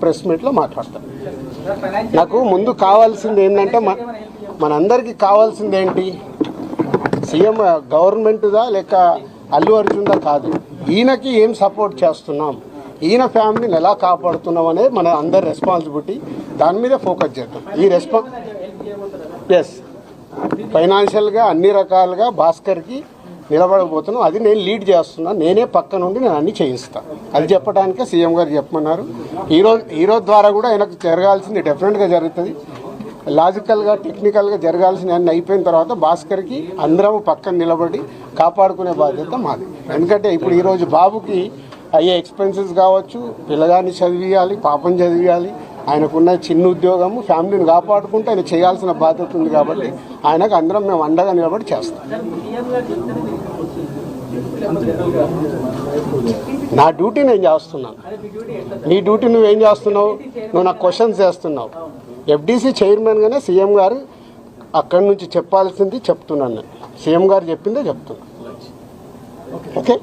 Press మీట్లో మాట్లాడతాను. నాకు ముందు కావాల్సింది ఏంటంటే మనందరికీ కావాల్సింది ఏంటి, సీఎం గవర్నమెంట్దా లేక అల్లు అర్జున్దా కాదు, ఈయనకి ఏం సపోర్ట్ చేస్తున్నాం, ఈయన ఫ్యామిలీని ఎలా కాపాడుతున్నాం అనేది మన అందరి రెస్పాన్సిబిలిటీ. దాని మీద ఫోకస్ చేద్దాం. ఈ ఫైనాన్షియల్గా అన్ని రకాలుగా భాస్కర్కి నిలబడబోతున్నాం. అది నేను లీడ్ చేస్తున్నాను. నేనే పక్క నుండి నేను అన్ని చేయిస్తాను. అది చెప్పడానికే సీఎం గారు చెప్పమన్నారు. ఈరోజు ద్వారా కూడా ఆయనకు జరగాల్సింది డెఫినెట్గా జరుగుతుంది. లాజికల్గా టెక్నికల్గా జరగాల్సిన అన్ని అయిపోయిన తర్వాత భాస్కర్కి అందరం పక్కన నిలబడి కాపాడుకునే బాధ్యత మాది. ఎందుకంటే ఇప్పుడు ఈరోజు బాబుకి అయ్యే ఎక్స్పెన్సెస్ కావచ్చు, పిల్లగాన్ని చదివియాలి, పాపం చదివియాలి, ఆయనకున్న చిన్న ఉద్యోగము, ఫ్యామిలీని కాపాడుకుంటూ ఆయన చేయాల్సిన బాధ్యత ఉంది. కాబట్టి ఆయనకు అందరం మేము అండగా నిలబడి చేస్తాం. నా డ్యూటీ నేను చేస్తున్నాను. నీ డ్యూటీ నువ్వేం చేస్తున్నావు? నువ్వు నాకు క్వశ్చన్స్ చేస్తున్నావు. ఎఫ్డీసీ చైర్మన్గానే సీఎం గారు అక్కడి నుంచి చెప్పాల్సింది చెప్తున్నాను. నేను సీఎం గారు చెప్పిందే చెప్తున్నాను. ఓకే.